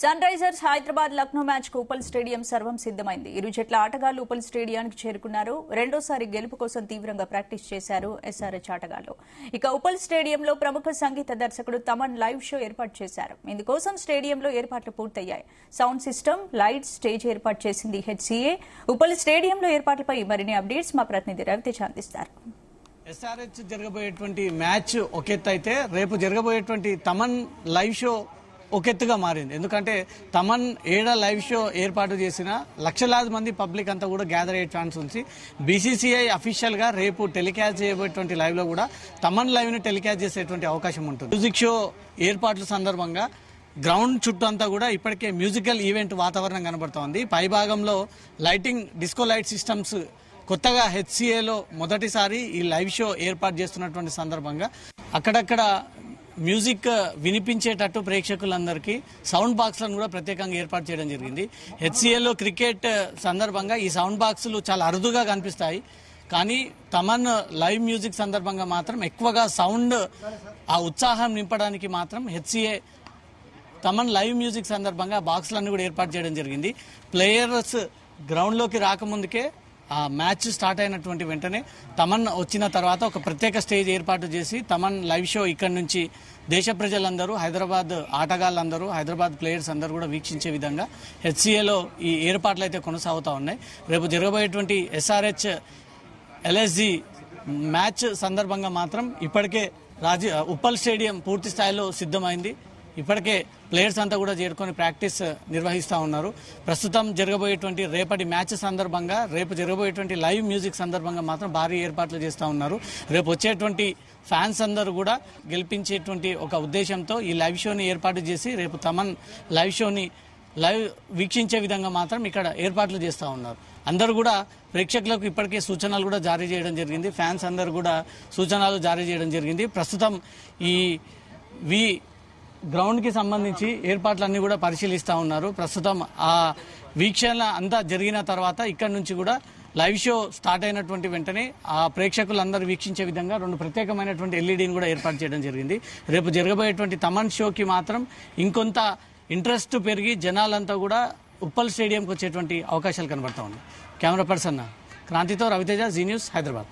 Sun Risers Hyderabad Lucknow match కు Uppal stadium సర్వం సిద్దమైంది. ఇరు జట్ల ఆటగాళ్లు ఉప్పల్ స్టేడియానికి చేరుకున్నారు. రెండోసారి గెలుపు కోసం తీవ్రంగా ప్రాక్టీస్ చేశారు ఎస్ఆర్హెచ్ ఆటగాళ్లు. ఇక ఉప్పల్ స్టేడియంలో ప్రముఖ సంగీత దర్శకుడు తమన్ లైవ్ షో ఏర్పాటు చేశారు. ఇందుకోసం స్టేడియంలో ఏర్పాట్లు పూర్తయ్యాయి. సౌండ్ సిస్టమ్, లైట్స్, స్టేజ్ ఏర్పాటు చేసింది హెచ్సీఏ. ఉప్పల్ స్టేడియంలో ఏర్పాట్లపై మరిన్ని అప్డేట్స్ మా ప్రతినిధి రవితేజ అందిస్తారు. ఎస్ఆర్హెచ్ జరగబోయేటువంటి మ్యాచ్ ఒకెత్తు అయితే రేపు జరగబోయేటువంటి తమన్ లైవ్ షో ఒకెత్తుగా మారింది. ఎందుకంటే తమన్ ఏడా లైవ్ షో ఏర్పాటు చేసిన లక్షలాది మంది పబ్లిక్ అంతా కూడా గ్యాదర్ అయ్యే ఛాన్స్ ఉంది. బీసీసీఐ అఫీషియల్ గా రేపు టెలికాస్ట్ చేయబోయేటువంటి లైవ్ లో కూడా తమన్ లైవ్ ని టెలికాస్ట్ చేసేటువంటి అవకాశం ఉంటుంది. మ్యూజిక్ షో ఏర్పాట్ల సందర్భంగా గ్రౌండ్ చుట్టూ అంతా కూడా ఇప్పటికే మ్యూజికల్ ఈవెంట్ వాతావరణం కనబడుతోంది. పైభాగంలో లైటింగ్, డిస్కో లైట్ సిస్టమ్స్ కొత్తగా హెచ్సీఏలో మొదటిసారి ఈ లైవ్ షో ఏర్పాటు చేస్తున్నటువంటి సందర్భంగా అక్కడక్కడ మ్యూజిక్ వినిపించేటట్టు ప్రేక్షకులందరికీ సౌండ్ బాక్స్లను కూడా ప్రత్యేకంగా ఏర్పాటు చేయడం జరిగింది. హెచ్సీఏలో క్రికెట్ సందర్భంగా ఈ సౌండ్ బాక్సులు చాలా అరుదుగా కనిపిస్తాయి. కానీ తమన్ లైవ్ మ్యూజిక్ సందర్భంగా మాత్రం ఎక్కువగా సౌండ్, ఆ ఉత్సాహం నింపడానికి మాత్రం హెచ్సీఏ తమన్ లైవ్ మ్యూజిక్ సందర్భంగా బాక్సులన్నీ కూడా ఏర్పాటు చేయడం జరిగింది. ప్లేయర్స్ గ్రౌండ్లోకి రాకముందుకే ఆ మ్యాచ్ స్టార్ట్ అయినటువంటి వెంటనే తమన్ వచ్చిన తర్వాత ఒక ప్రత్యేక స్టేజ్ ఏర్పాటు చేసి తమన్ లైవ్ షో ఇక్కడి నుంచి దేశ ప్రజలందరూ, హైదరాబాద్ ఆటగాళ్ళందరూ, హైదరాబాద్ ప్లేయర్స్ అందరూ కూడా వీక్షించే విధంగా హెచ్సీఏలో ఈ ఏర్పాట్లు అయితే కొనసాగుతూ ఉన్నాయి. రేపు జరగబోయేటువంటి ఎస్ఆర్హెచ్ ఎల్ఎస్జీ మ్యాచ్ సందర్భంగా మాత్రం ఇప్పటికే ఉప్పల్ స్టేడియం పూర్తి స్థాయిలో సిద్ధమైంది. ఇప్పటికే ప్లేయర్స్ అంతా కూడా చేరుకొని ప్రాక్టీస్ నిర్వహిస్తూ ఉన్నారు. ప్రస్తుతం జరగబోయేటువంటి రేపటి మ్యాచ్ సందర్భంగా, రేపు జరగబోయేటువంటి లైవ్ మ్యూజిక్ సందర్భంగా మాత్రం భారీ ఏర్పాట్లు చేస్తూ ఉన్నారు. రేపు వచ్చేటువంటి ఫ్యాన్స్ అందరూ కూడా గెలిపించేటువంటి ఒక ఉద్దేశంతో ఈ లైవ్ షోని ఏర్పాటు చేసి రేపు తమన్ లైవ్ షోని వీక్షించే విధంగా మాత్రం ఇక్కడ ఏర్పాట్లు చేస్తూ ఉన్నారు. అందరూ కూడా ప్రేక్షకులకు ఇప్పటికే సూచనలు కూడా జారీ చేయడం జరిగింది. ఫ్యాన్స్ అందరూ కూడా సూచనలు జారీ చేయడం జరిగింది. ప్రస్తుతం ఈ గ్రౌండ్ కి సంబంధించి ఏర్పాట్లన్నీ కూడా పరిశీలిస్తూ ఉన్నారు. ప్రస్తుతం ఆ వీక్షణ అంతా జరిగిన తర్వాత ఇక్కడ నుంచి కూడా లైవ్ షో స్టార్ట్ అయినటువంటి వెంటనే ఆ ప్రేక్షకులందరూ వీక్షించే విధంగా 2 ప్రత్యేకమైనటువంటి ఎల్ఈడీని కూడా ఏర్పాటు చేయడం జరిగింది. రేపు జరగబోయేటువంటి తమన్ షోకి మాత్రం ఇంకొంత ఇంట్రెస్ట్ పెరిగి జనాలంతా కూడా ఉప్పల్ స్టేడియంకి వచ్చేటువంటి అవకాశాలు కనబడతా ఉన్నాయి. కెమెరా పర్సన్ క్రాంతితో రవితేజ, జీ న్యూస్, హైదరాబాద్.